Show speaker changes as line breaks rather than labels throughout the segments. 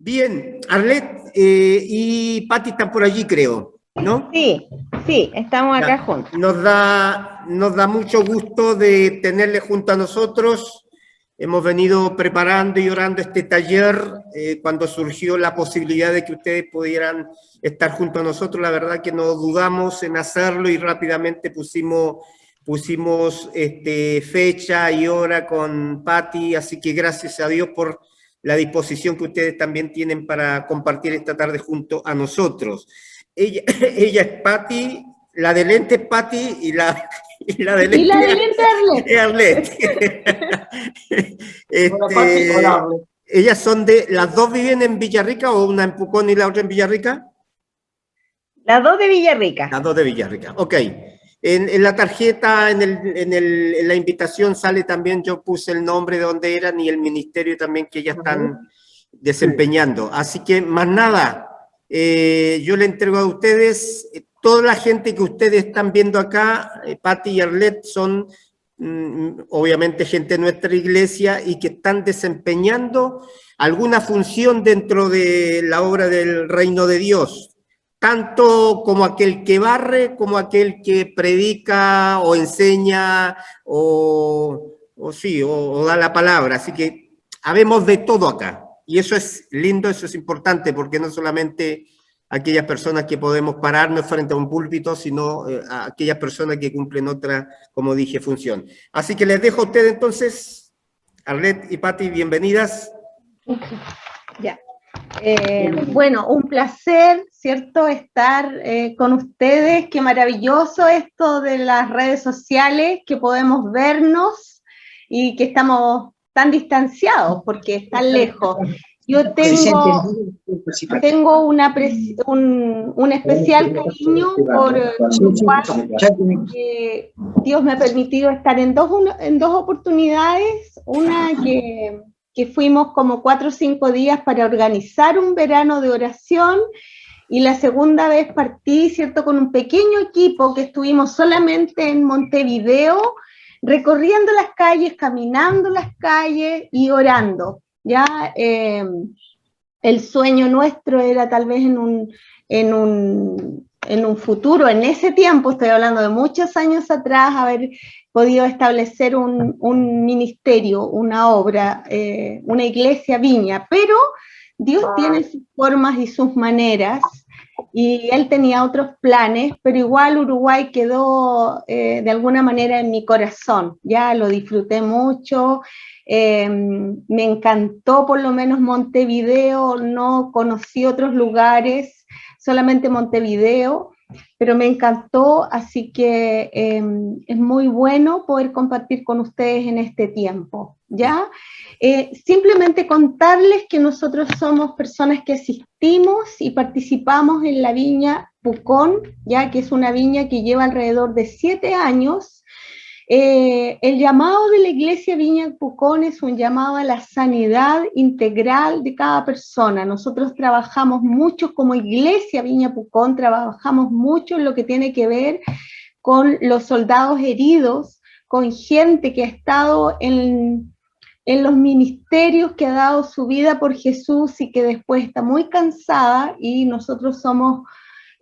Bien, Arlet y Pati están por allí, creo, ¿no?
Sí, sí, estamos acá
Ya.
juntos.
Nos da mucho gusto de tenerle junto a nosotros. Hemos venido preparando y orando este taller cuando surgió la posibilidad de que ustedes pudieran estar junto a nosotros. La verdad que no dudamos en hacerlo y rápidamente pusimos fecha y hora con Pati, así que gracias a Dios por la disposición que ustedes también tienen para compartir esta tarde junto a nosotros. Ella, ella es Pati, la de lente es Pati y la de
Y la
lente
de lente
es Arlet. ¿Ellas son las dos viven en Villarrica o una en Pucón y la otra en Villarrica?
Las dos de Villarrica.
Las dos de Villarrica, ok. En la tarjeta, en la invitación sale también, yo puse el nombre de donde eran y el ministerio también que ya están desempeñando. Así que más nada, yo le entrego a ustedes, toda la gente que ustedes están viendo acá, Pati y Arlet, son obviamente gente de nuestra iglesia y que están desempeñando alguna función dentro de la obra del reino de Dios, tanto como aquel que barre, como aquel que predica o enseña o da la palabra. Así que habemos de todo acá. Y eso es lindo, eso es importante, porque no solamente aquellas personas que podemos pararnos frente a un púlpito, sino a aquellas personas que cumplen otra, como dije, función. Así que les dejo a ustedes entonces, Arlet y Pati, bienvenidas.
Ya. Bueno, un placer, ¿cierto?, estar con ustedes. Qué maravilloso esto de las redes sociales, que podemos vernos y que estamos tan distanciados porque están lejos. Yo tengo un especial cariño por Dios me ha permitido estar en dos oportunidades, una que fuimos como 4 o 5 días para organizar un verano de oración, y la segunda vez partí, ¿cierto?, con un pequeño equipo que estuvimos solamente en Montevideo, recorriendo las calles, caminando las calles y orando, ¿ya? El sueño nuestro era tal vez en un futuro, en ese tiempo, estoy hablando de muchos años atrás, haber podido establecer un ministerio, una obra, una iglesia viña, pero Dios tiene sus formas y sus maneras, y Él tenía otros planes, pero igual Uruguay quedó de alguna manera en mi corazón, ya lo disfruté mucho. Me encantó por lo menos Montevideo, no conocí otros lugares, solamente Montevideo, pero me encantó, así que es muy bueno poder compartir con ustedes en este tiempo, ¿ya? Simplemente contarles que nosotros somos personas que asistimos y participamos en la viña Pucón, ya que es una viña que lleva alrededor de 7 años. El llamado de la Iglesia Viña Pucón es un llamado a la sanidad integral de cada persona. Nosotros trabajamos mucho como Iglesia Viña Pucón, trabajamos mucho en lo que tiene que ver con los soldados heridos, con gente que ha estado en los ministerios, que ha dado su vida por Jesús y que después está muy cansada, y nosotros somos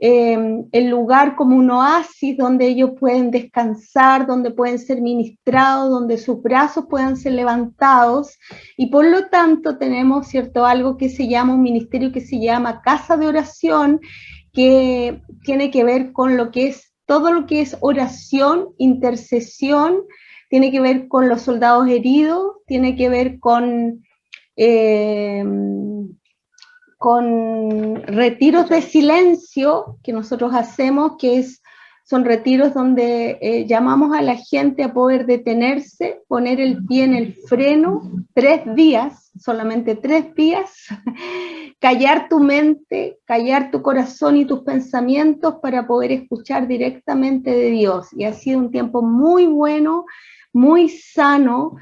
el lugar como un oasis donde ellos pueden descansar, donde pueden ser ministrados, donde sus brazos puedan ser levantados, y por lo tanto tenemos, ¿cierto?, algo que se llama, un ministerio que se llama Casa de Oración, que tiene que ver con lo que es, todo lo que es oración, intercesión, tiene que ver con los soldados heridos, tiene que ver con retiros de silencio que nosotros hacemos, son retiros donde llamamos a la gente a poder detenerse, poner el pie en el freno, 3 días, solamente 3 días, callar tu mente, callar tu corazón y tus pensamientos para poder escuchar directamente de Dios. Y ha sido un tiempo muy bueno, muy sano,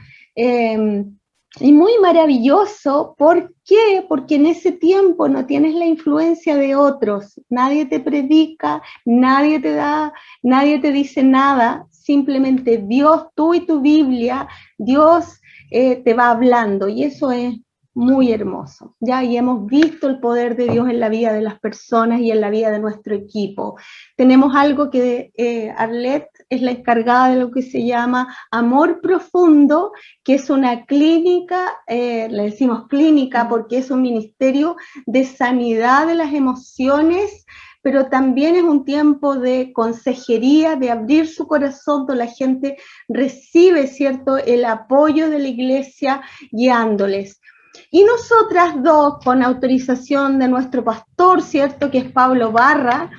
y muy maravilloso. ¿Por qué? Porque en ese tiempo no tienes la influencia de otros, nadie te predica, nadie te dice nada, simplemente Dios, tú y tu Biblia, Dios te va hablando, y eso es muy hermoso, ¿ya? Y hemos visto el poder de Dios en la vida de las personas y en la vida de nuestro equipo. Tenemos algo que Arlette es la encargada de lo que se llama Amor Profundo, que es una clínica, le decimos clínica porque es un ministerio de sanidad de las emociones, pero también es un tiempo de consejería, de abrir su corazón, donde la gente recibe, ¿cierto?, el apoyo de la iglesia guiándoles. Y nosotras dos, con autorización de nuestro pastor, ¿cierto?, que es Pablo Barra,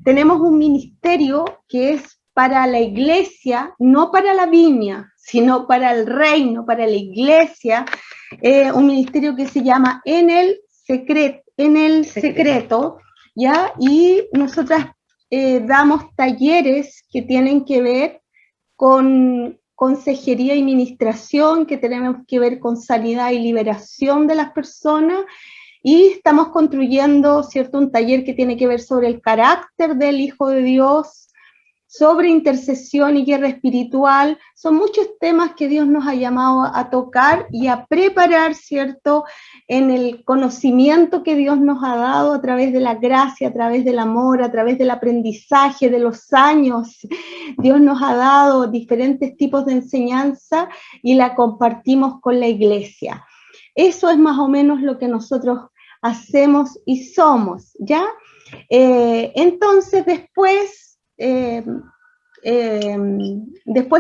tenemos un ministerio que es para la iglesia, no para la viña, sino para el reino, para la iglesia, un ministerio que se llama En el Secreto, ¿ya? Y nosotras damos talleres que tienen que ver con consejería y ministración, que tenemos que ver con sanidad y liberación de las personas, y estamos construyendo, ¿cierto?, un taller que tiene que ver sobre el carácter del Hijo de Dios, sobre intercesión y guerra espiritual. Son muchos temas que Dios nos ha llamado a tocar y a preparar, ¿cierto?, en el conocimiento que Dios nos ha dado a través de la gracia, a través del amor, a través del aprendizaje, de los años. Dios nos ha dado diferentes tipos de enseñanza y la compartimos con la iglesia. Eso es más o menos lo que nosotros hacemos y somos, ¿ya? Entonces, después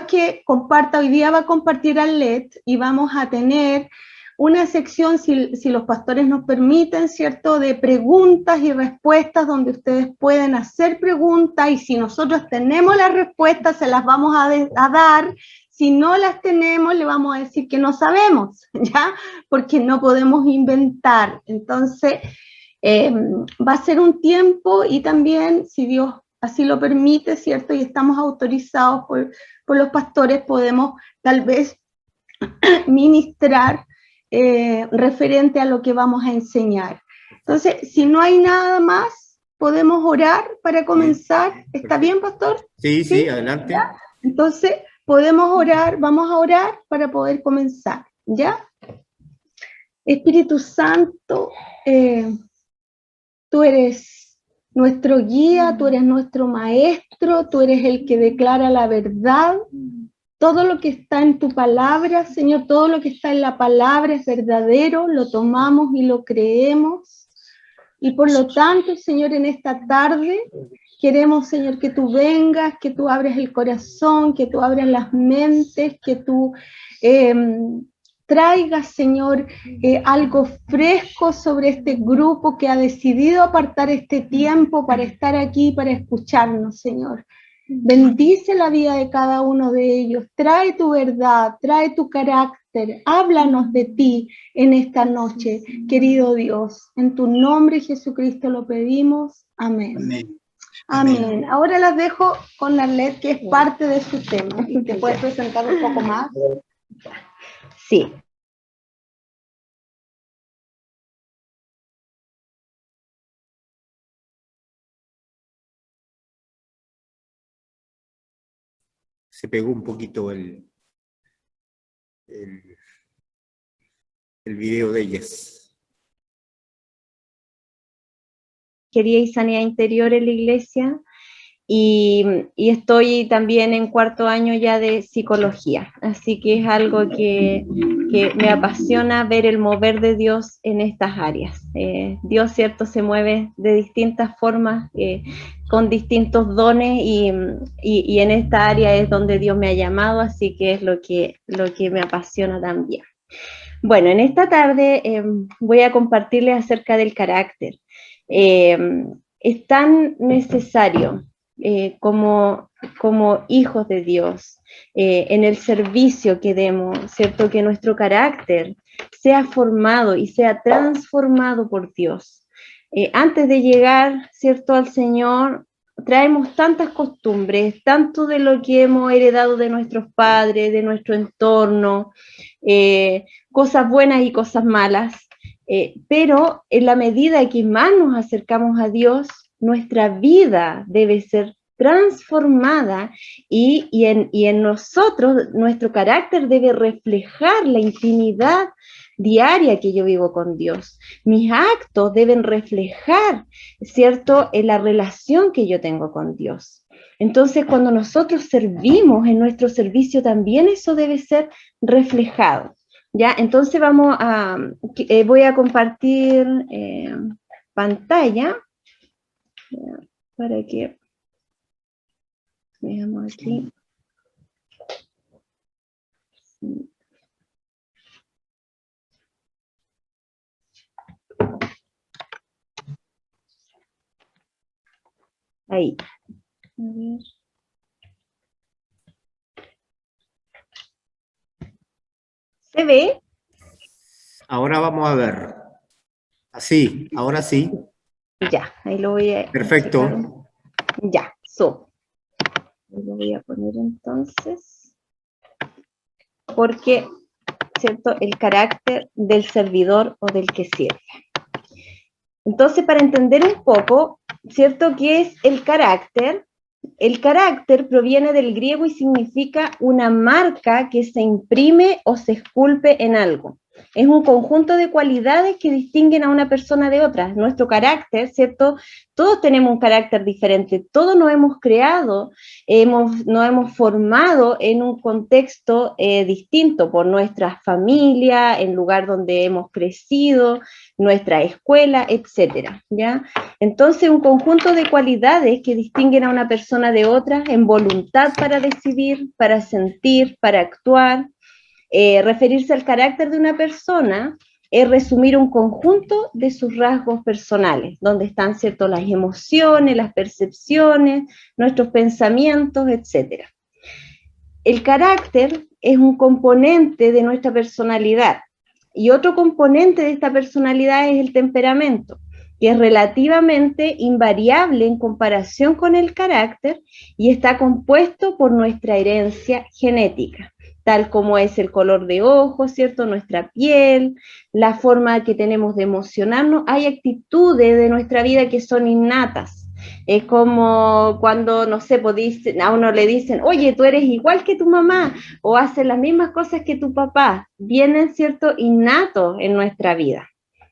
que comparta, hoy día va a compartir Arlette y vamos a tener una sección, si los pastores nos permiten, ¿cierto?, de preguntas y respuestas, donde ustedes pueden hacer preguntas, y si nosotros tenemos las respuestas, se las vamos a dar. Si no las tenemos, le vamos a decir que no sabemos, ¿ya? Porque no podemos inventar. Entonces, va a ser un tiempo, y también, si Dios así lo permite, ¿cierto?, y estamos autorizados por los pastores, podemos tal vez ministrar referente a lo que vamos a enseñar. Entonces, si no hay nada más, podemos orar para comenzar. ¿Está bien, pastor?
Sí, adelante.
¿Ya? Entonces, podemos orar, vamos a orar para poder comenzar, ¿ya? Espíritu Santo, tú eres nuestro guía, tú eres nuestro maestro, tú eres el que declara la verdad. Todo lo que está en tu palabra, Señor, todo lo que está en la palabra es verdadero, lo tomamos y lo creemos. Y por lo tanto, Señor, en esta tarde queremos, Señor, que tú vengas, que tú abres el corazón, que tú abres las mentes, que tú traigas, Señor, algo fresco sobre este grupo que ha decidido apartar este tiempo para estar aquí, para escucharnos, Señor. Bendice la vida de cada uno de ellos, trae tu verdad, trae tu carácter, háblanos de ti en esta noche, querido Dios. En tu nombre, Jesucristo, lo pedimos. Amén.
Amén.
Amén. Ahora las dejo con Arlette, que es parte de su tema. ¿Te puedes presentar un poco más? Sí.
Se pegó un poquito el video de ellas.
Quería sanidad interior en la iglesia, y estoy también en cuarto año ya de psicología, así que es algo que me apasiona ver el mover de Dios en estas áreas. Dios, cierto, se mueve de distintas formas, con distintos dones, y en esta área es donde Dios me ha llamado, así que es lo que me apasiona también. Bueno, en esta tarde voy a compartirles acerca del carácter. Es tan necesario como hijos de Dios, en el servicio que demos, ¿cierto?, que nuestro carácter sea formado y sea transformado por Dios. Antes de llegar, ¿cierto?, al Señor, traemos tantas costumbres, tanto de lo que hemos heredado de nuestros padres, de nuestro entorno, cosas buenas y cosas malas, pero en la medida que más nos acercamos a Dios, nuestra vida debe ser transformada y en nosotros, nuestro carácter debe reflejar la intimidad diaria que yo vivo con Dios. Mis actos deben reflejar, ¿cierto?, en la relación que yo tengo con Dios. Entonces, cuando nosotros servimos, en nuestro servicio también eso debe ser reflejado. ¿Ya? Entonces voy a compartir pantalla para que veamos aquí. Ahí. A ver. ¿Se ve?
Ahora vamos a ver. Así, ahora sí.
Ya, ahí lo voy a...
Perfecto.
checar. Ya, lo voy a poner entonces. Porque, ¿cierto? El carácter del servidor o del que sirve. Entonces, para entender un poco, ¿cierto? ¿Qué es el carácter? El carácter proviene del griego y significa una marca que se imprime o se esculpe en algo. Es un conjunto de cualidades que distinguen a una persona de otra. Nuestro carácter, ¿cierto? Todos tenemos un carácter diferente, todos nos hemos creado, nos hemos formado en un contexto distinto por nuestra familia, el lugar donde hemos crecido, nuestra escuela, etcétera, ¿ya? Entonces, un conjunto de cualidades que distinguen a una persona de otra en voluntad para decidir, para sentir, para actuar. Referirse al carácter de una persona es resumir un conjunto de sus rasgos personales, donde están, ¿cierto?, las emociones, las percepciones, nuestros pensamientos, etc. El carácter es un componente de nuestra personalidad, y otro componente de esta personalidad es el temperamento, que es relativamente invariable en comparación con el carácter y está compuesto por nuestra herencia genética, tal como es el color de ojos, ¿cierto?, nuestra piel, la forma que tenemos de emocionarnos. Hay actitudes de nuestra vida que son innatas. Es como cuando, no sé, pues a uno le dicen, oye, tú eres igual que tu mamá, o haces las mismas cosas que tu papá. Vienen, ¿cierto?, innatos en nuestra vida,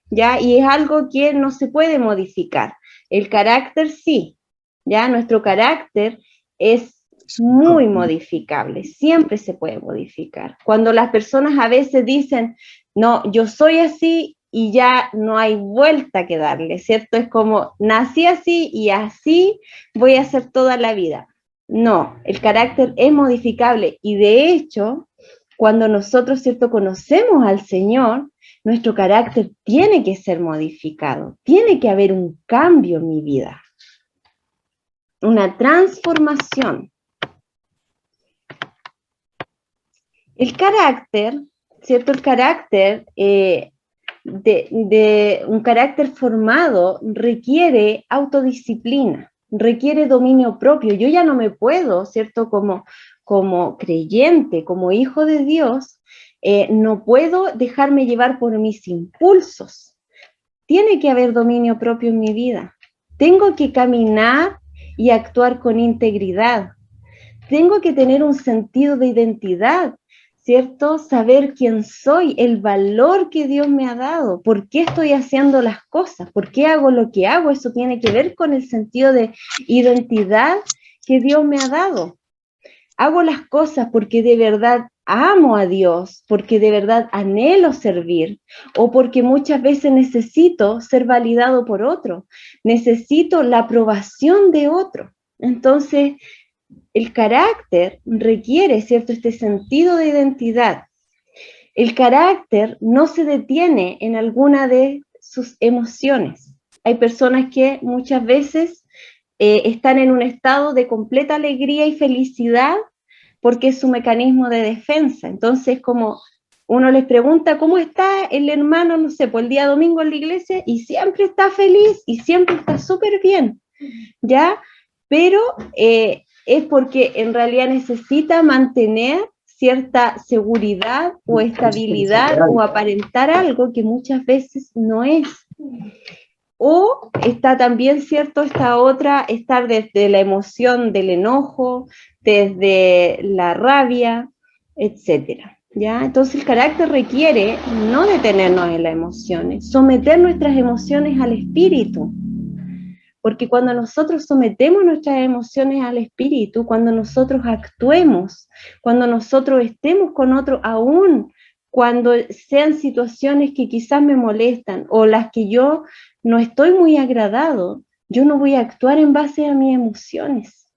¿ya? Y es algo que no se puede modificar. El carácter sí, ¿ya? Nuestro carácter es muy modificable, siempre se puede modificar. Cuando las personas a veces dicen, no, yo soy así y ya no hay vuelta que darle, ¿cierto? Es como, nací así y así voy a ser toda la vida. No, el carácter es modificable y de hecho, cuando nosotros, ¿cierto?, conocemos al Señor, nuestro carácter tiene que ser modificado, tiene que haber un cambio en mi vida, una transformación. El carácter, ¿cierto? El carácter, de un carácter formado requiere autodisciplina, requiere dominio propio. Yo ya no me puedo, ¿cierto? Como creyente, como hijo de Dios, no puedo dejarme llevar por mis impulsos. Tiene que haber dominio propio en mi vida. Tengo que caminar y actuar con integridad. Tengo que tener un sentido de identidad, ¿cierto? Saber quién soy, el valor que Dios me ha dado, por qué estoy haciendo las cosas, por qué hago lo que hago. Eso tiene que ver con el sentido de identidad que Dios me ha dado. Hago las cosas porque de verdad amo a Dios, porque de verdad anhelo servir, o porque muchas veces necesito ser validado por otro, necesito la aprobación de otro. Entonces, el carácter requiere, ¿cierto?, este sentido de identidad. El carácter no se detiene en alguna de sus emociones. Hay personas que muchas veces están en un estado de completa alegría y felicidad porque es su mecanismo de defensa. Entonces, como uno les pregunta, ¿cómo está el hermano, no sé, pues el día domingo en la iglesia? Y siempre está feliz y siempre está súper bien, ¿ya? Pero es porque en realidad necesita mantener cierta seguridad o estabilidad o aparentar algo que muchas veces no es. O está también, ¿cierto?, esta otra, estar desde la emoción del enojo, desde la rabia, etcétera, ¿ya? Entonces el carácter requiere no detenernos en las emociones, someter nuestras emociones al espíritu. Porque cuando nosotros sometemos nuestras emociones al espíritu, cuando nosotros actuemos, cuando nosotros estemos con otro, aún cuando sean situaciones que quizás me molestan o las que yo no estoy muy agradado, yo no voy a actuar en base a mis emociones.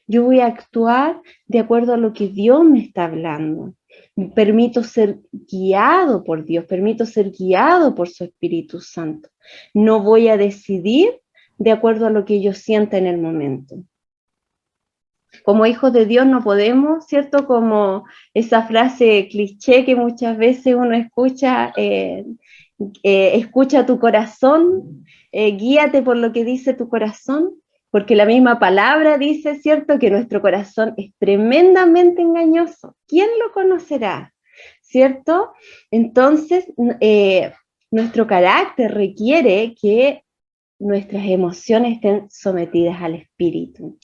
Yo voy a actuar de acuerdo a lo que Dios me está hablando. Permito ser guiado por Dios, permito ser guiado por su Espíritu Santo. No voy a decidir de acuerdo a lo que yo sienta en el momento. Como hijos de Dios no podemos, ¿cierto? Como esa frase cliché que muchas veces uno escucha, escucha tu corazón, guíate por lo que dice tu corazón, porque la misma palabra dice, ¿cierto?, que nuestro corazón es tremendamente engañoso. ¿Quién lo conocerá? ¿Cierto? Entonces, nuestro carácter requiere que nuestras emociones estén sometidas al Espíritu.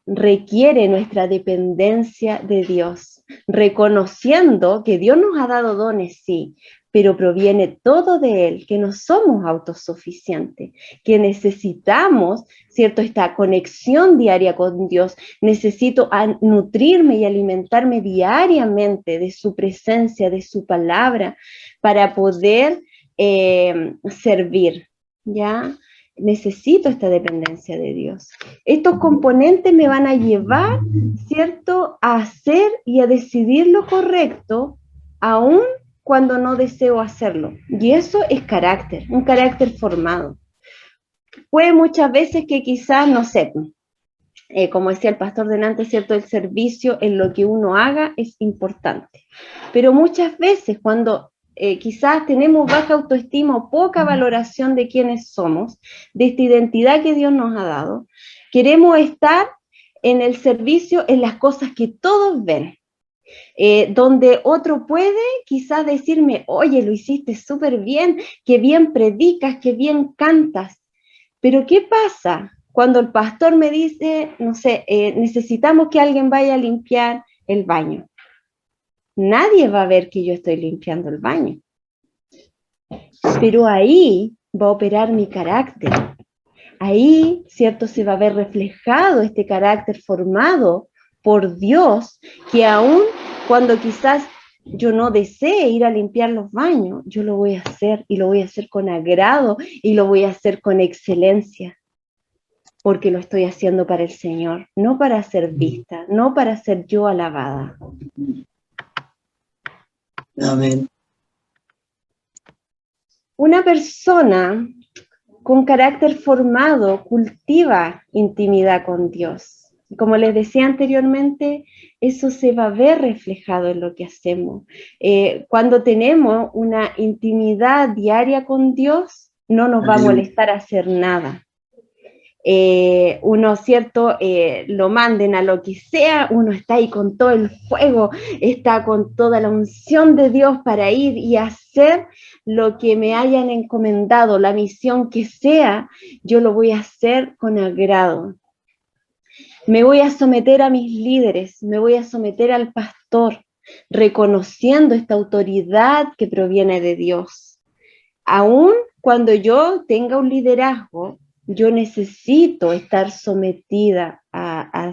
Requiere nuestra dependencia de Dios, reconociendo que Dios nos ha dado dones, sí, pero proviene todo de Él, que no somos autosuficientes, que necesitamos, ¿cierto?, esta conexión diaria con Dios. Necesito nutrirme y alimentarme diariamente de su presencia, de su palabra, para poder servir, ¿ya? Necesito esta dependencia de Dios. Estos componentes me van a llevar, ¿cierto?, a hacer y a decidir lo correcto, aún cuando no deseo hacerlo. Y eso es carácter, un carácter formado. Puede muchas veces que quizás, no sé, como decía el pastor delante, ¿cierto?, el servicio en lo que uno haga es importante. Pero muchas veces cuando quizás tenemos baja autoestima o poca valoración de quiénes somos, de esta identidad que Dios nos ha dado, queremos estar en el servicio en las cosas que todos ven, donde otro puede quizás decirme, oye, lo hiciste súper bien, que bien predicas, que bien cantas. Pero ¿qué pasa cuando el pastor me dice, no sé, necesitamos que alguien vaya a limpiar el baño? Nadie va a ver que yo estoy limpiando el baño. Pero ahí va a operar mi carácter. Ahí, ¿cierto?, se va a ver reflejado este carácter formado por Dios, que aún cuando quizás yo no desee ir a limpiar los baños, yo lo voy a hacer y lo voy a hacer con agrado y lo voy a hacer con excelencia, porque lo estoy haciendo para el Señor, no para ser vista, no para ser yo alabada.
Amén.
Una persona con carácter formado cultiva intimidad con Dios. Como les decía anteriormente, eso se va a ver reflejado en lo que hacemos. Cuando tenemos una intimidad diaria con Dios, no nos va a molestar hacer nada. Uno, ¿cierto?, lo manden a lo que sea, uno está ahí con todo el fuego, está con toda la unción de Dios para ir y hacer lo que me hayan encomendado, la misión que sea, yo lo voy a hacer con agrado. Me voy a someter a mis líderes, me voy a someter al pastor, reconociendo esta autoridad que proviene de Dios. Aún cuando yo tenga un liderazgo, yo necesito estar sometida a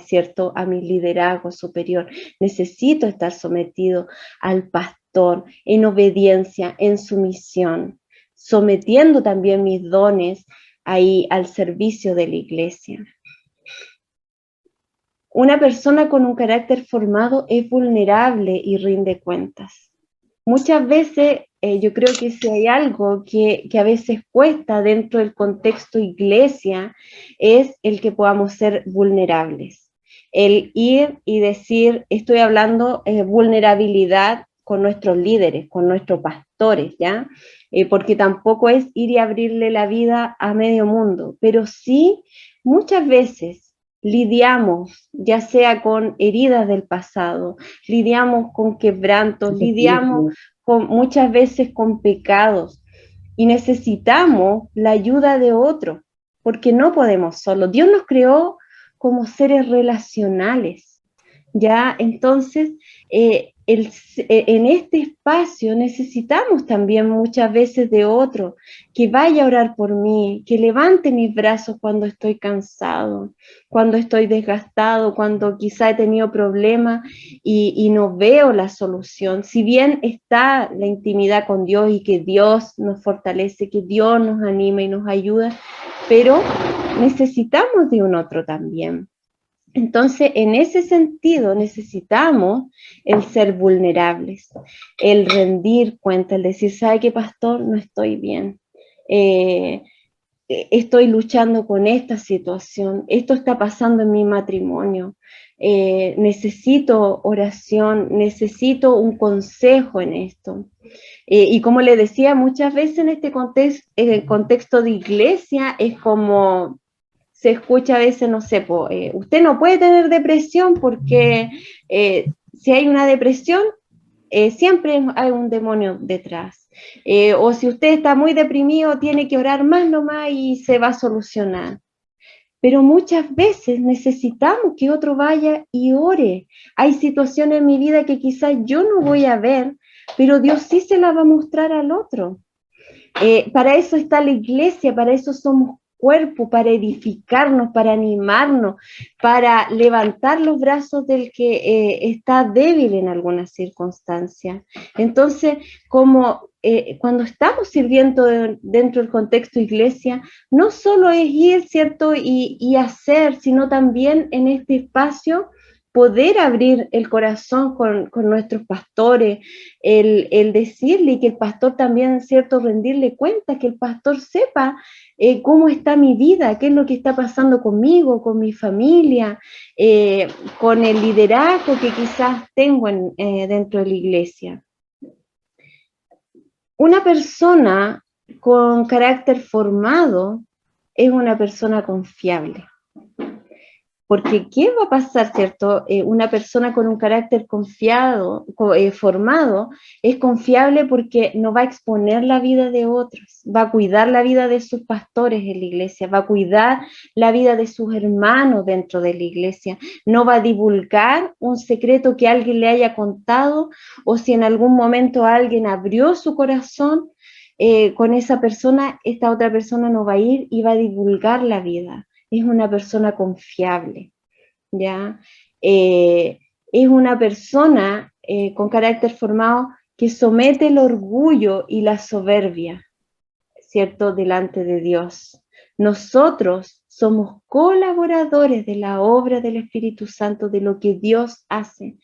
mi liderazgo superior, necesito estar sometido al pastor en obediencia, en sumisión, sometiendo también mis dones ahí al servicio de la iglesia. Una persona con un carácter formado es vulnerable y rinde cuentas. Muchas veces yo creo que si hay algo que a veces cuesta dentro del contexto iglesia es el que podamos ser vulnerables. El ir y decir, estoy hablando vulnerabilidad con nuestros líderes, con nuestros pastores, ¿ya? Porque tampoco es ir y abrirle la vida a medio mundo, pero sí muchas veces lidiamos, ya sea con heridas del pasado, lidiamos con quebrantos, lidiamos muchas veces con pecados, y necesitamos la ayuda de otro, porque no podemos solo. Dios nos creó como seres relacionales, ¿ya? Entonces, en este espacio necesitamos también muchas veces de otro, que vaya a orar por mí, que levante mis brazos cuando estoy cansado, cuando estoy desgastado, cuando quizá he tenido problemas y no veo la solución. Si bien está la intimidad con Dios y que Dios nos fortalece, que Dios nos anima y nos ayuda, pero necesitamos de un otro también. Entonces, en ese sentido, necesitamos el ser vulnerables, el rendir cuenta, el decir, ¿sabe qué, pastor? No estoy bien. Eh, Estoy luchando con esta situación. Esto está pasando en mi matrimonio. Necesito oración, necesito un consejo en esto. Y como le decía, muchas veces en este contexto de iglesia es como se escucha a veces, no sé, usted no puede tener depresión porque si hay una depresión, siempre hay un demonio detrás. O si usted está muy deprimido, tiene que orar más nomás y se va a solucionar. Pero muchas veces necesitamos que otro vaya y ore. Hay situaciones en mi vida que quizás yo no voy a ver, pero Dios sí se la va a mostrar al otro. Para eso está la iglesia, para eso somos cuerpo, para edificarnos, para animarnos, para levantar los brazos del que está débil en alguna circunstancia. Entonces, como cuando estamos sirviendo dentro del contexto iglesia, no solo es ir, ¿cierto? Y hacer, sino también en este espacio poder abrir el corazón con nuestros pastores, el decirle y que el pastor también, ¿cierto?, rendirle cuenta, que el pastor sepa cómo está mi vida, qué es lo que está pasando conmigo, con mi familia, con el liderazgo que quizás tengo dentro de la iglesia. Una persona con carácter formado es una persona confiable. Porque ¿qué va a pasar, cierto? Una persona con un carácter formado es confiable porque no va a exponer la vida de otros, va a cuidar la vida de sus pastores en la iglesia, va a cuidar la vida de sus hermanos dentro de la iglesia, no va a divulgar un secreto que alguien le haya contado, o si en algún momento alguien abrió su corazón con esa persona, esta otra persona no va a ir y va a divulgar la vida. Es una persona confiable, ¿ya? Es una persona con carácter formado que somete el orgullo y la soberbia, ¿cierto?, delante de Dios. Nosotros somos colaboradores de la obra del Espíritu Santo, de lo que Dios hace.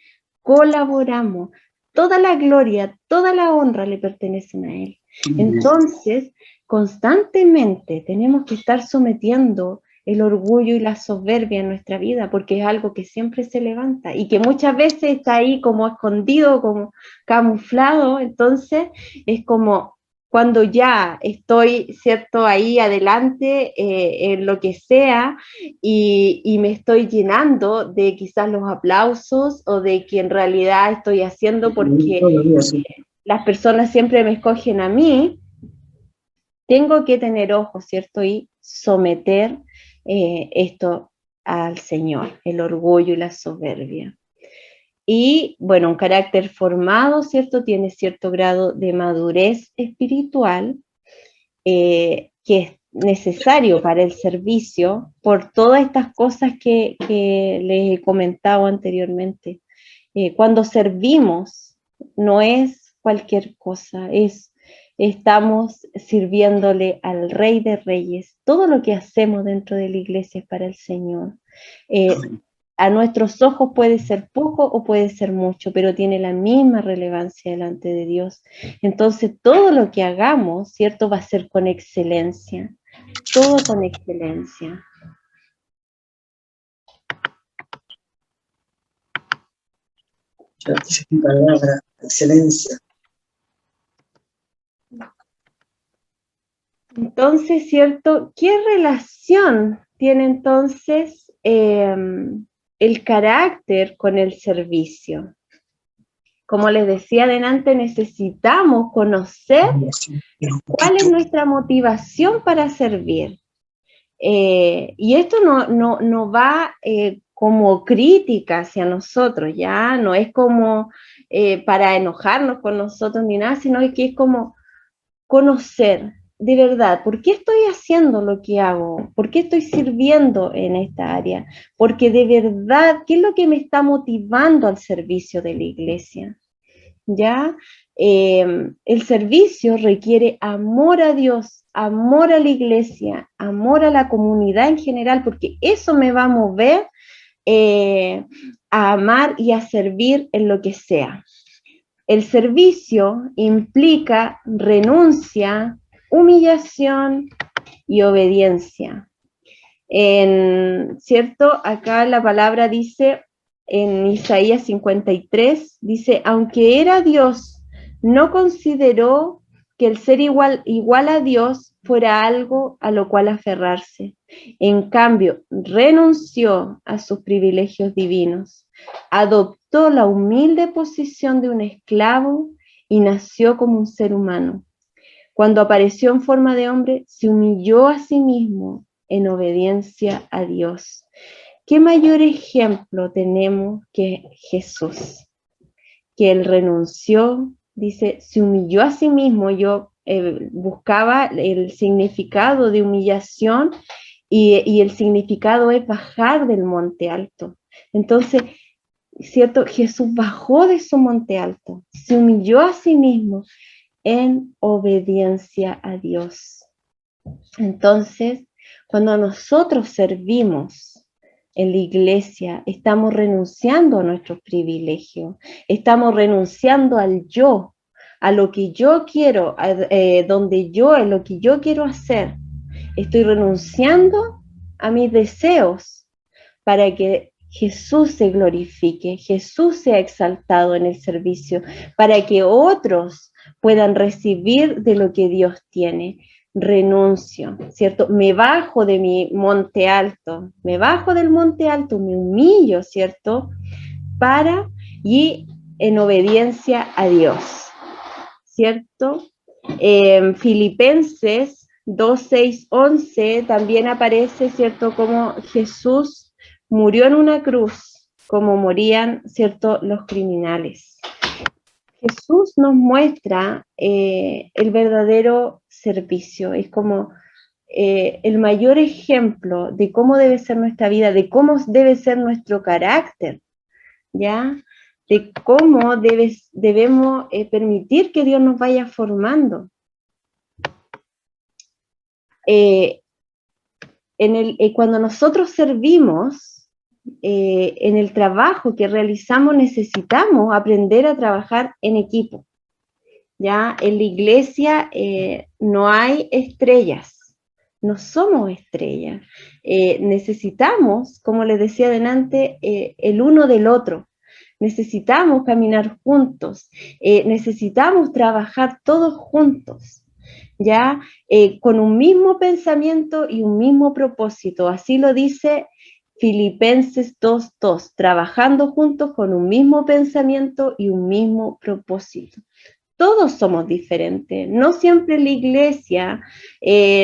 Colaboramos. Toda la gloria, toda la honra le pertenecen a Él. Entonces, constantemente tenemos que estar sometiendo el orgullo y la soberbia en nuestra vida, porque es algo que siempre se levanta y que muchas veces está ahí como escondido, como camuflado. Entonces, es como cuando ya estoy, ¿cierto?, ahí adelante en lo que sea y me estoy llenando de quizás los aplausos o de que en realidad estoy haciendo porque las personas siempre me escogen a mí, tengo que tener ojo, ¿cierto? Y someter esto al Señor, el orgullo y la soberbia. Y bueno, un carácter formado, ¿cierto? Tiene cierto grado de madurez espiritual que es necesario para el servicio por todas estas cosas que les he comentado anteriormente. Cuando servimos no es cualquier cosa, estamos sirviéndole al Rey de Reyes. Todo lo que hacemos dentro de la iglesia es para el Señor. A nuestros ojos puede ser poco o puede ser mucho, pero tiene la misma relevancia delante de Dios. Entonces, todo lo que hagamos, ¿cierto?, va a ser con excelencia. Todo con excelencia.
Esa es mi palabra, excelencia.
Entonces, ¿cierto? ¿Qué relación tiene entonces el carácter con el servicio? como les decía adelante, necesitamos conocer cuál es nuestra motivación para servir. Y esto no va como crítica hacia nosotros, ya no es como para enojarnos con nosotros ni nada, sino que es como conocer de verdad por qué estoy haciendo lo que hago, por qué estoy sirviendo en esta área, porque de verdad, ¿qué es lo que me está motivando al servicio de la iglesia? ¿Ya? El servicio requiere amor a Dios, amor a la iglesia, amor a la comunidad en general, porque eso me va a mover a amar y a servir en lo que sea. El servicio implica renuncia, humillación y obediencia. ¿Cierto? Acá la palabra dice, en Isaías 53, dice, aunque era Dios, no consideró que el ser igual a Dios fuera algo a lo cual aferrarse. En cambio, renunció a sus privilegios divinos, adoptó la humilde posición de un esclavo y nació como un ser humano. Cuando apareció en forma de hombre, se humilló a sí mismo en obediencia a Dios. ¿Qué mayor ejemplo tenemos que Jesús? Que Él renunció, dice, se humilló a sí mismo. Yo buscaba el significado de humillación y el significado es bajar del monte alto. Entonces, ¿cierto? Jesús bajó de su monte alto, se humilló a sí mismo en obediencia a Dios. Entonces, cuando nosotros servimos en la iglesia, estamos renunciando a nuestros privilegios, estamos renunciando al yo, a lo que yo quiero, donde yo, en lo que yo quiero hacer. Estoy renunciando a mis deseos para que Jesús se glorifique, Jesús sea exaltado en el servicio, para que otros puedan recibir de lo que Dios tiene. Renuncio, ¿cierto? Me bajo de mi monte alto, me bajo del monte alto, me humillo, ¿cierto? Y en obediencia a Dios, ¿cierto? Filipenses 2, 6, 11 también aparece, ¿cierto? Como Jesús murió en una cruz, como morían, ¿cierto?, los criminales. Jesús nos muestra el verdadero servicio, es como el mayor ejemplo de cómo debe ser nuestra vida, de cómo debe ser nuestro carácter, ¿ya? De cómo debemos permitir que Dios nos vaya formando. Cuando nosotros servimos, en el trabajo que realizamos necesitamos aprender a trabajar en equipo. ¿Ya? En la iglesia no hay estrellas, no somos estrellas. Necesitamos, como les decía adelante, el uno del otro. Necesitamos caminar juntos, necesitamos trabajar todos juntos, ¿ya? Con un mismo pensamiento y un mismo propósito. Así lo dice Filipenses 2:2, trabajando juntos con un mismo pensamiento y un mismo propósito. Todos somos diferentes, no siempre en la iglesia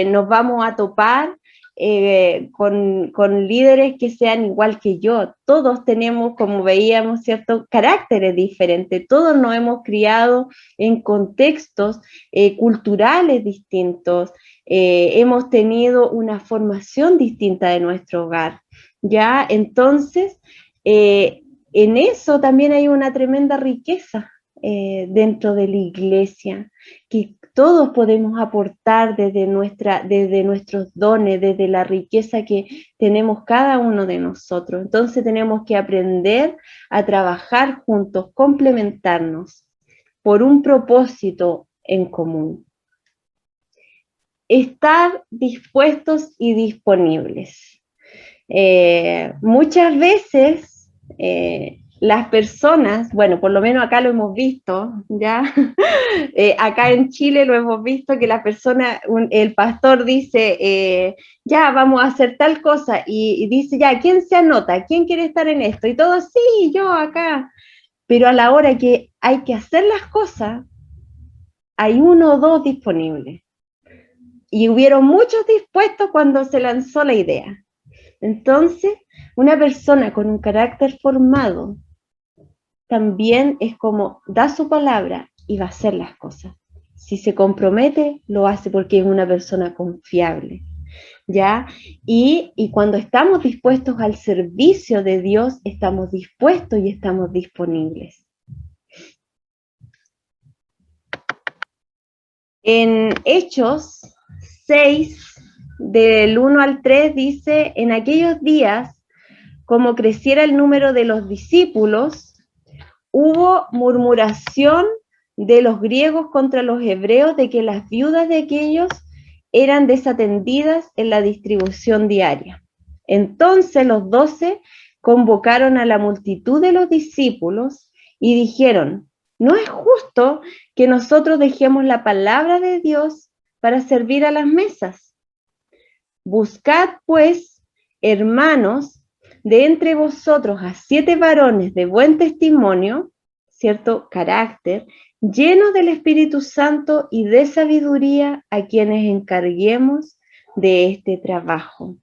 nos vamos a topar con líderes que sean igual que yo. Todos tenemos, como veíamos, ciertos caracteres diferentes, todos nos hemos criado en contextos culturales distintos, hemos tenido una formación distinta de nuestro hogar. ¿Ya? Entonces, en eso también hay una tremenda riqueza dentro de la iglesia, que todos podemos aportar desde nuestros dones, desde la riqueza que tenemos cada uno de nosotros. Entonces tenemos que aprender a trabajar juntos, complementarnos por un propósito en común. Estar dispuestos y disponibles. Muchas veces las personas, bueno, por lo menos acá lo hemos visto, ¿ya? Acá en Chile lo hemos visto que la persona, el pastor dice, ya, vamos a hacer tal cosa, y dice, ya, ¿quién se anota? ¿Quién quiere estar en esto? Y todos, sí, yo acá. pero a la hora que hay que hacer las cosas, hay 1 o 2 disponibles. Y hubieron muchos dispuestos cuando se lanzó la idea. Entonces, una persona con un carácter formado también es como da su palabra y va a hacer las cosas. Si se compromete, lo hace porque es una persona confiable, ¿ya? Y cuando estamos dispuestos al servicio de Dios, estamos dispuestos y estamos disponibles. En Hechos 6, del 1 al 3, dice, en aquellos días, como creciera el número de los discípulos, hubo murmuración de los griegos contra los hebreos de que las viudas de aquellos eran desatendidas en la distribución diaria. Entonces los 12 convocaron a la multitud de los discípulos y dijeron, no es justo que nosotros dejemos la palabra de Dios para servir a las mesas. Buscad, pues, hermanos, de entre vosotros a 7 varones de buen testimonio, cierto carácter, llenos del Espíritu Santo y de sabiduría, a quienes encarguemos de este trabajo.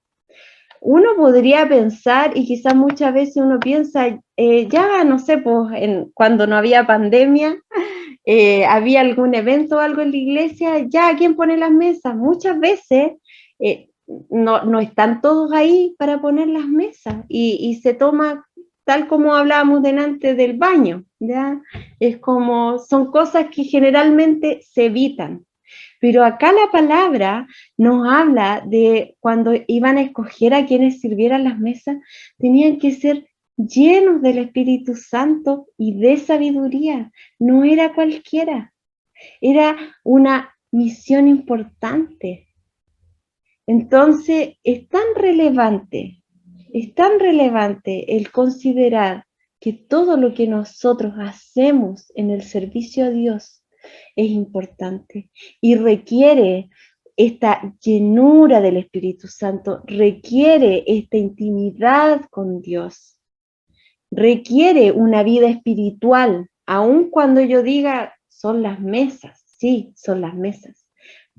Uno podría pensar, y quizás muchas veces uno piensa, ya no sé, pues cuando no había pandemia, había algún evento o algo en la iglesia, ya, ¿quién pone las mesas? Muchas veces no están todos ahí para poner las mesas y se toma tal como hablábamos delante del baño, ¿ya? Es como, son cosas que generalmente se evitan. Pero acá la palabra nos habla de cuando iban a escoger a quienes sirvieran las mesas, tenían que ser llenos del Espíritu Santo y de sabiduría. No era cualquiera, era una misión importante. Entonces, es tan relevante el considerar que todo lo que nosotros hacemos en el servicio a Dios es importante y requiere esta llenura del Espíritu Santo, requiere esta intimidad con Dios, requiere una vida espiritual, aun cuando yo diga son las mesas, sí, son las mesas.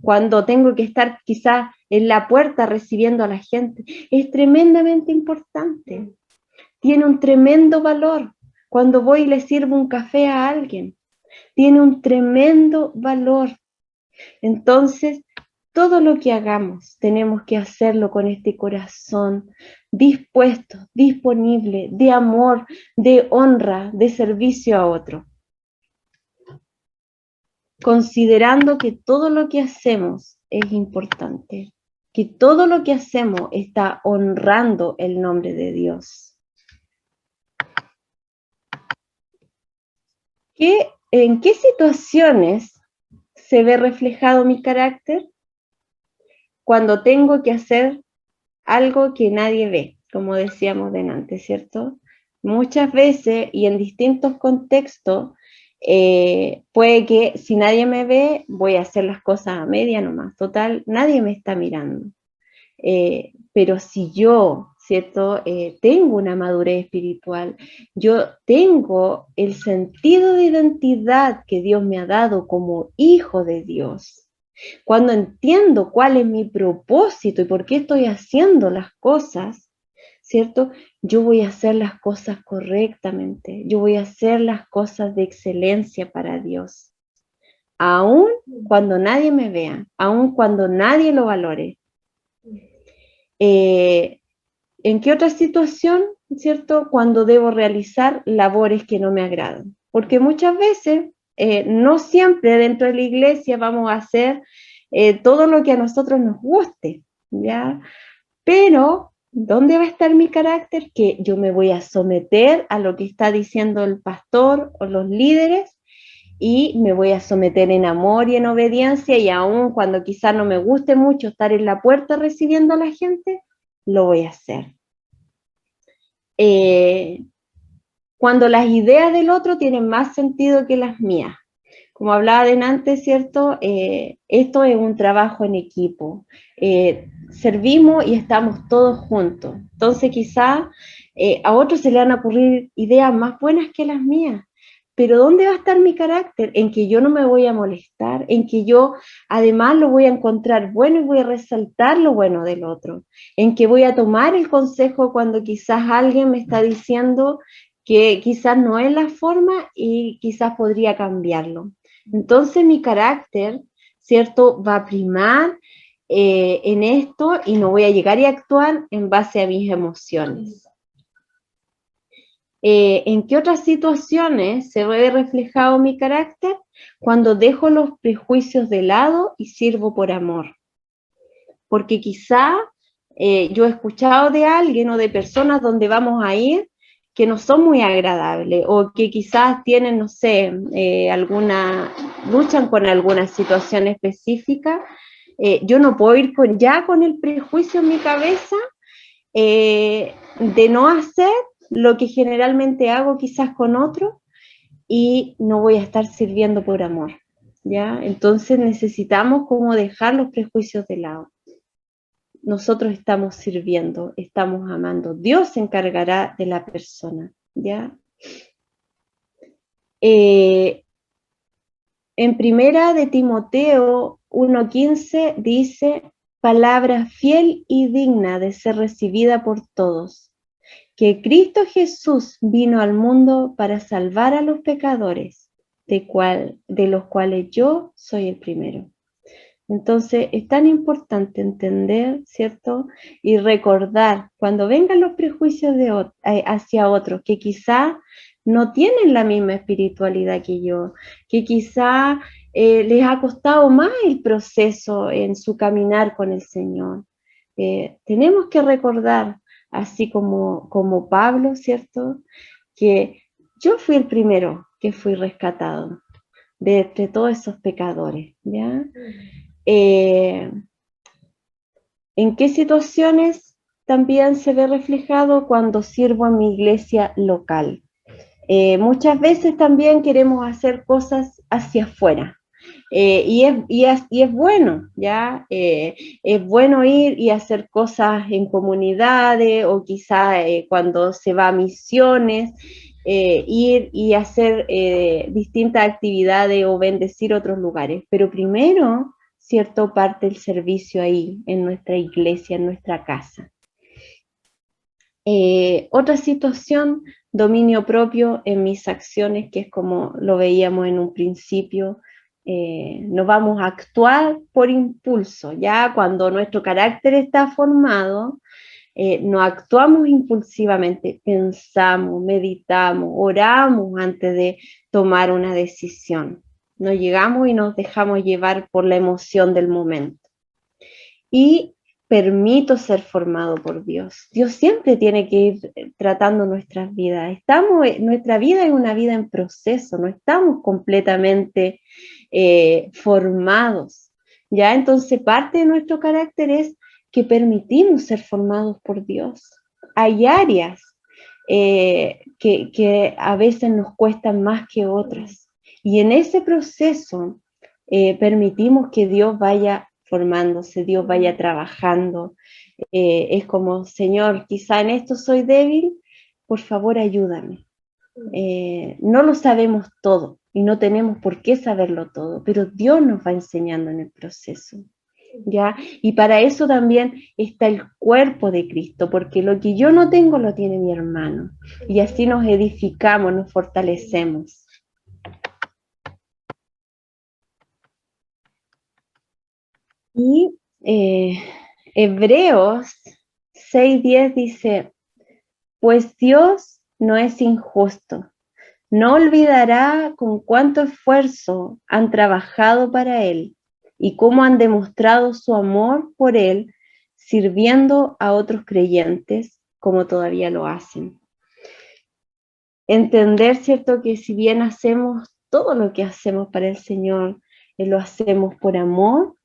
Cuando tengo que estar quizás en la puerta recibiendo a la gente, es tremendamente importante. Tiene un tremendo valor. Cuando voy y le sirvo un café a alguien, tiene un tremendo valor. Entonces, todo lo que hagamos, tenemos que hacerlo con este corazón dispuesto, disponible, de amor, de honra, de servicio a otro. Considerando que todo lo que hacemos es importante, que todo lo que hacemos está honrando el nombre de Dios. ¿En qué situaciones se ve reflejado mi carácter? Cuando tengo que hacer algo que nadie ve, como decíamos delante, ¿cierto? Muchas veces y en distintos contextos, puede que si nadie me ve, voy a hacer las cosas a media nomás. Total, nadie me está mirando. Pero si yo, ¿cierto? Tengo una madurez espiritual, yo tengo el sentido de identidad que Dios me ha dado como hijo de Dios. Cuando entiendo cuál es mi propósito y por qué estoy haciendo las cosas, ¿cierto? Yo voy a hacer las cosas correctamente, yo voy a hacer las cosas de excelencia para Dios. Aun cuando nadie me vea, aun cuando nadie lo valore. ¿En qué otra situación, cierto? Cuando debo realizar labores que no me agradan. Porque muchas veces, no siempre dentro de la iglesia vamos a hacer todo lo que a nosotros nos guste, ¿ya? Pero, ¿dónde va a estar mi carácter? Que yo me voy a someter a lo que está diciendo el pastor o los líderes y me voy a someter en amor y en obediencia, y aun cuando quizás no me guste mucho estar en la puerta recibiendo a la gente, lo voy a hacer. Cuando las ideas del otro tienen más sentido que las mías. Como hablaba antes, ¿cierto? Esto es un trabajo en equipo. Servimos y estamos todos juntos. Entonces quizá a otros se le van a ocurrir ideas más buenas que las mías, pero ¿dónde va a estar mi carácter? En que yo no me voy a molestar, en que yo además lo voy a encontrar bueno y voy a resaltar lo bueno del otro, en que voy a tomar el consejo cuando quizás alguien me está diciendo que quizás no es la forma y quizás podría cambiarlo. Entonces mi carácter, ¿cierto?, va a primar en esto y no voy a llegar y actuar en base a mis emociones. ¿En qué otras situaciones se ve reflejado mi carácter? Cuando dejo los prejuicios de lado y sirvo por amor. Porque quizá yo he escuchado de alguien o de personas donde vamos a ir que no son muy agradables o que quizás tienen, no sé, luchan con alguna situación específica. Yo no puedo ir ya con el prejuicio en mi cabeza de no hacer lo que generalmente hago quizás con otro y no voy a estar sirviendo por amor, ¿ya? Entonces necesitamos como dejar los prejuicios de lado. Nosotros estamos sirviendo, estamos amando. Dios se encargará de la persona, ¿ya? En primera de Timoteo 1:15 dice, palabra fiel y digna de ser recibida por todos, que Cristo Jesús vino al mundo para salvar a los pecadores, de los cuales yo soy el primero. Entonces, es tan importante entender, ¿cierto? Y recordar, cuando vengan los prejuicios hacia otros, que quizá no tienen la misma espiritualidad que yo, que quizá les ha costado más el proceso en su caminar con el Señor. Tenemos que recordar, así como Pablo, ¿cierto? Que yo fui el primero que fui rescatado de entre todos esos pecadores, ¿ya? ¿En qué situaciones también se ve reflejado? Cuando sirvo en mi iglesia local. Muchas veces también queremos hacer cosas hacia afuera. Y es bueno, ¿ya? Es bueno ir y hacer cosas en comunidades o quizá cuando se va a misiones, ir y hacer distintas actividades o bendecir otros lugares. Pero primero, ¿cierto?, parte el servicio ahí, en nuestra iglesia, en nuestra casa. Otra situación, dominio propio en mis acciones, que es como lo veíamos en un principio. No vamos a actuar por impulso, ya cuando nuestro carácter está formado, no actuamos impulsivamente, pensamos, meditamos, oramos antes de tomar una decisión. No llegamos y nos dejamos llevar por la emoción del momento. Y permito ser formado por Dios. Dios siempre tiene que ir tratando nuestras vidas. Nuestra vida es una vida en proceso, no estamos completamente formados, ¿ya? Entonces parte de nuestro carácter es que permitimos ser formados por Dios. Hay áreas que a veces nos cuestan más que otras, y en ese proceso permitimos que Dios vaya formándose, Dios vaya trabajando. Es como, Señor, quizá en esto soy débil, por favor ayúdame. No lo sabemos todo y no tenemos por qué saberlo todo, pero Dios nos va enseñando en el proceso, ¿ya? Y para eso también está el cuerpo de Cristo, porque lo que yo no tengo lo tiene mi hermano, y así nos edificamos, nos fortalecemos. Y Hebreos 6:10 dice, pues Dios no es injusto, no olvidará con cuánto esfuerzo han trabajado para Él y cómo han demostrado su amor por Él, sirviendo a otros creyentes como todavía lo hacen. Entender, ¿cierto?, que si bien hacemos todo lo que hacemos para el Señor, lo hacemos por amor.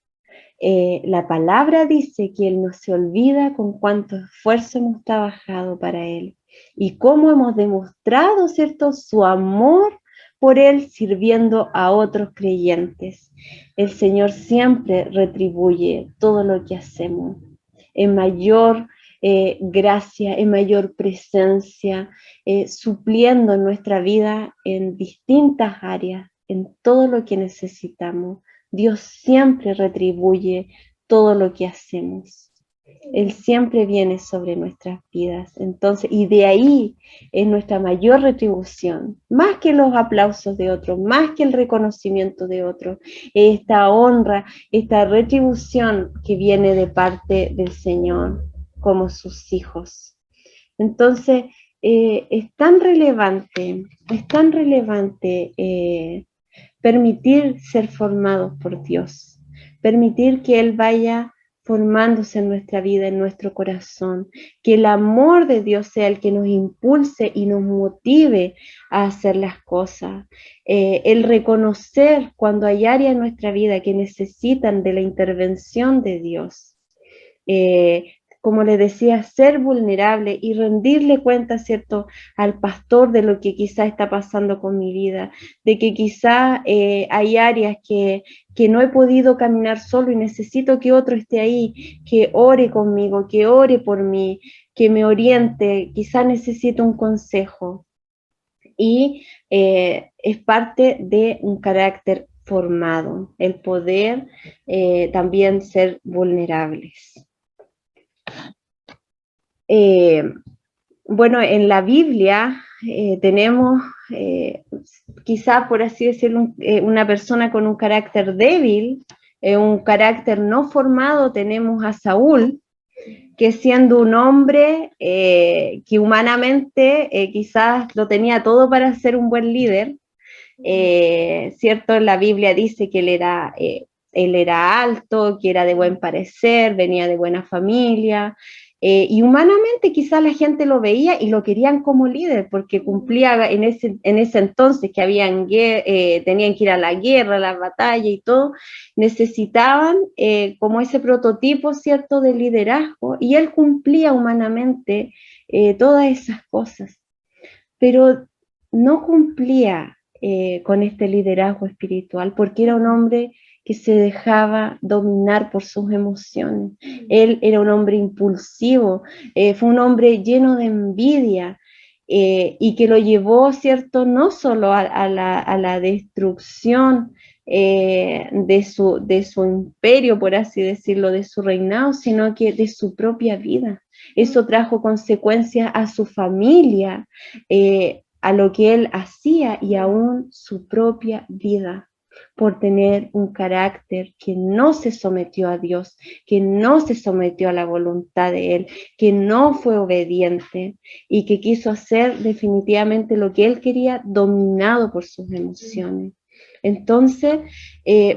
La palabra dice que Él no se olvida con cuánto esfuerzo hemos trabajado para Él y cómo hemos demostrado, ¿cierto?, su amor por Él sirviendo a otros creyentes. El Señor siempre retribuye todo lo que hacemos en mayor gracia, en mayor presencia, supliendo en nuestra vida en distintas áreas, en todo lo que necesitamos. Dios siempre retribuye todo lo que hacemos. Él siempre viene sobre nuestras vidas. Entonces, y de ahí es nuestra mayor retribución, más que los aplausos de otros, más que el reconocimiento de otros, esta honra, esta retribución que viene de parte del Señor como sus hijos. Entonces, es tan relevante permitir ser formados por Dios, permitir que Él vaya formándose en nuestra vida, en nuestro corazón, que el amor de Dios sea el que nos impulse y nos motive a hacer las cosas, el reconocer cuando hay áreas en nuestra vida que necesitan de la intervención de Dios, como les decía, ser vulnerable y rendirle cuenta, ¿cierto?, al pastor de lo que quizá está pasando con mi vida, de que quizá hay áreas que no he podido caminar solo y necesito que otro esté ahí, que ore conmigo, que ore por mí, que me oriente, quizá necesito un consejo. Y es parte de un carácter formado, el poder también ser vulnerables. Bueno, en la Biblia tenemos, quizá por así decirlo, una persona con un carácter débil, un carácter no formado. Tenemos a Saúl, que siendo un hombre que humanamente quizás lo tenía todo para ser un buen líder, ¿cierto? La Biblia dice que él era alto, que era de buen parecer, venía de buena familia, y humanamente quizás la gente lo veía y lo querían como líder, porque cumplía en ese entonces que tenían que ir a la guerra, a la batalla y todo, necesitaban como ese prototipo, ¿cierto?, de liderazgo, y él cumplía humanamente todas esas cosas, pero no cumplía con este liderazgo espiritual, porque era un hombre que se dejaba dominar por sus emociones. Él era un hombre impulsivo, fue un hombre lleno de envidia, y que lo llevó, ¿cierto?, no solo a la destrucción de su imperio, por así decirlo, de su reinado, sino que de su propia vida. Eso trajo consecuencias a su familia, a lo que él hacía y aún su propia vida, por tener un carácter que no se sometió a Dios, que no se sometió a la voluntad de Él, que no fue obediente y que quiso hacer definitivamente lo que Él quería, dominado por sus emociones. Entonces,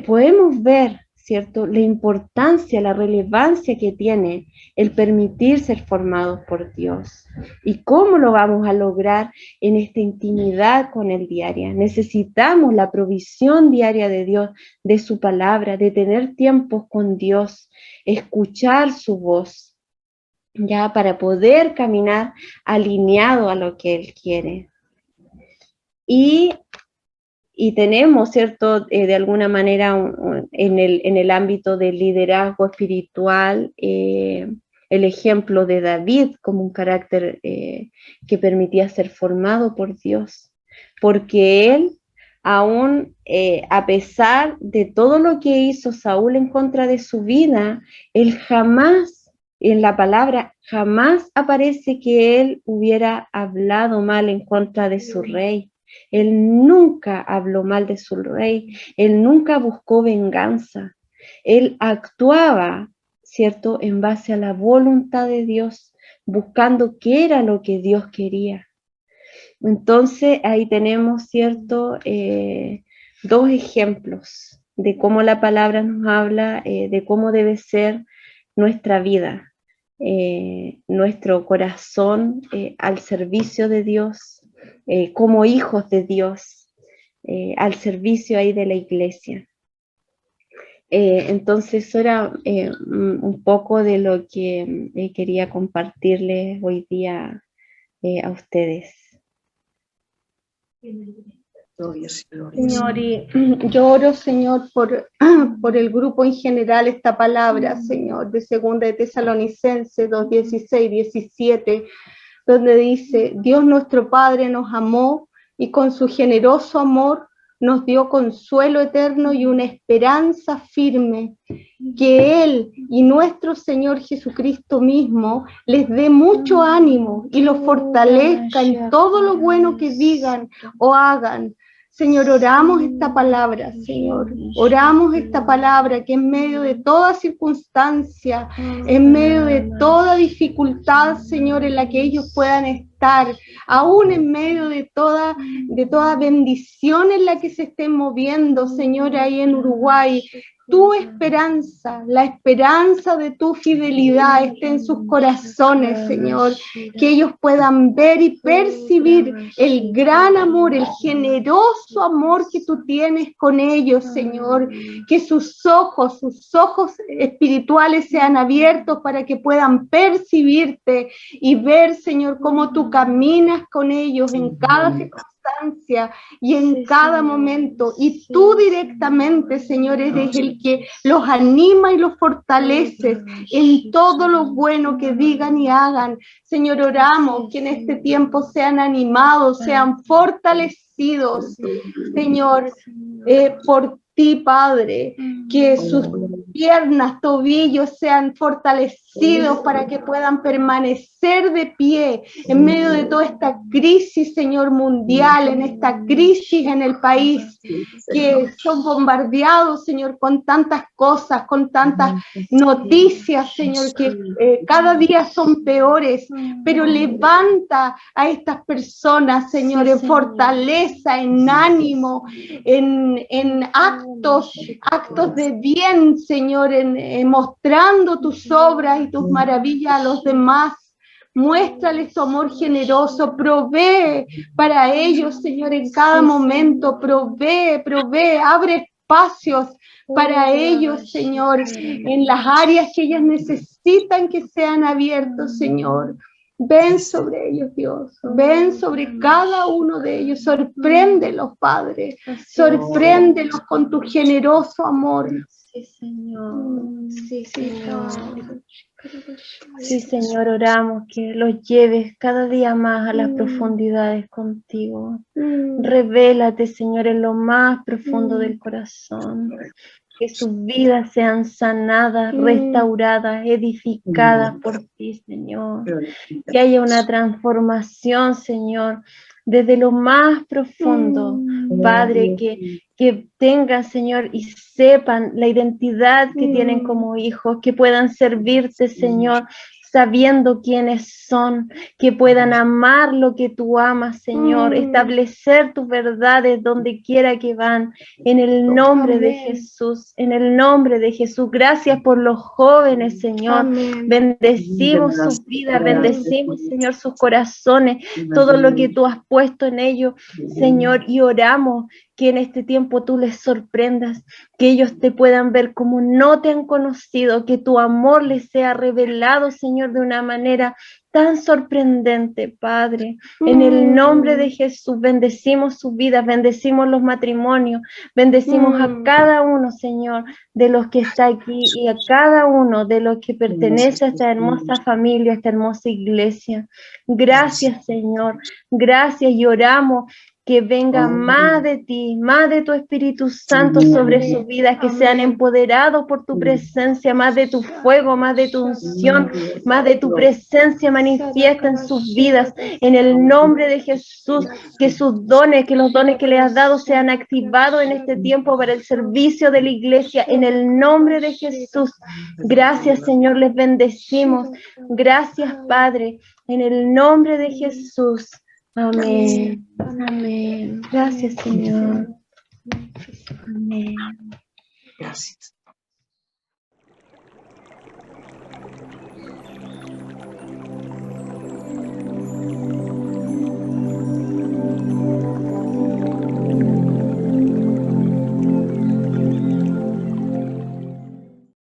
podemos ver, ¿cierto?, la importancia, la relevancia que tiene el permitir ser formados por Dios. ¿Y cómo lo vamos a lograr? En esta intimidad con Él diaria. Necesitamos la provisión diaria de Dios, de su palabra, de tener tiempos con Dios, escuchar su voz, ya, para poder caminar alineado a lo que Él quiere. Y tenemos, ¿cierto?, de alguna manera en el ámbito del liderazgo espiritual, el ejemplo de David como un carácter que permitía ser formado por Dios, porque él, aún a pesar de todo lo que hizo Saúl en contra de su vida, él jamás, en la palabra, jamás aparece que él hubiera hablado mal en contra de su rey. Él nunca habló mal de su rey, él nunca buscó venganza, él actuaba, ¿cierto?, en base a la voluntad de Dios, buscando qué era lo que Dios quería. Entonces ahí tenemos, ¿cierto?, dos ejemplos de cómo la palabra nos habla, de cómo debe ser nuestra vida, nuestro corazón al servicio de Dios, como hijos de Dios, al servicio ahí de la iglesia. Entonces eso era un poco de lo que quería compartirles hoy día a ustedes.
glorias y glorias.
Señor, y yo oro, Señor, por el grupo en general, esta palabra, Señor, de 2 de Tesalonicenses 2:16, 17, donde dice: Dios nuestro Padre nos amó y con su generoso amor nos dio consuelo eterno y una esperanza firme, que Él y nuestro Señor Jesucristo mismo les dé mucho ánimo y los fortalezca en todo lo bueno que digan o hagan. Señor, oramos esta palabra, Señor, oramos esta palabra que en medio de toda circunstancia, en medio de toda dificultad, Señor, en la que ellos puedan estar, aún en medio de toda bendición en la que se estén moviendo, Señor, ahí en Uruguay, tu esperanza, la esperanza de tu fidelidad esté en sus corazones, Señor, que ellos puedan ver y percibir el gran amor, el generoso amor que tú tienes con ellos, Señor, que sus ojos espirituales sean abiertos para que puedan percibirte y ver, Señor, cómo tú caminas con ellos en cada circunstancia y en cada momento, y tú directamente, Señor, eres el que los anima y los fortalece en todo lo bueno que digan y hagan. Señor, oramos que en este tiempo sean animados, sean fortalecidos, Señor, por ti, Padre, que sus piernas, tobillos sean fortalecidos para que puedan permanecer de pie en medio de toda esta crisis, Señor, mundial, en esta crisis en el país, que son bombardeados, Señor, con tantas cosas, con tantas noticias, Señor, que cada día son peores, pero levanta a estas personas, Señor, en fortaleza, en ánimo, en actos de bien, Señor, en mostrando tus obras y tus maravillas a los demás. Muéstrales tu amor generoso, provee para ellos, Señor, en cada momento, provee, abre espacios para ellos, Señor, en las áreas que ellas necesitan que sean abiertos, Señor. Ven sobre ellos, Dios, ven sobre cada uno de ellos, sorpréndelos, Padre, sorpréndelos con tu generoso amor.
Sí, Señor, sí, Señor. Sí, Señor, oramos que los lleves cada día más a las profundidades contigo. Revélate, Señor, en lo más profundo del corazón. Que sus vidas sean sanadas, restauradas, edificadas por ti, Señor. Que haya una transformación, Señor, desde lo más profundo, Padre, que tengan, Señor, y sepan la identidad que tienen como hijos, que puedan servirte, Señor, sabiendo quiénes son, que puedan amar lo que tú amas, Señor, establecer tus verdades donde quiera que van, en el nombre de Jesús, en el nombre de Jesús. Gracias por los jóvenes, Señor. Bendecimos sus vidas, bendecimos, Señor, sus corazones, todo lo que tú has puesto en ellos, Señor, y oramos que en este tiempo tú les sorprendas, que ellos te puedan ver como no te han conocido, que tu amor les sea revelado, Señor, de una manera tan sorprendente, Padre. En el nombre de Jesús, bendecimos sus vidas, bendecimos los matrimonios, bendecimos a cada uno, Señor, de los que está aquí y a cada uno de los que pertenece a esta hermosa familia, a esta hermosa iglesia. Gracias, Señor. Gracias, y oramos que venga más de ti, más de tu Espíritu Santo sobre sus vidas, que sean empoderados por tu presencia, más de tu fuego, más de tu unción, más de tu presencia manifiesta en sus vidas, en el nombre de Jesús, que sus dones, que los dones que le has dado sean activados en este tiempo para el servicio de la iglesia, en el nombre de Jesús. Gracias, Señor, les bendecimos. Gracias, Padre, en el nombre de Jesús. Amén. Amén. Gracias, Señor. Amén.
Gracias.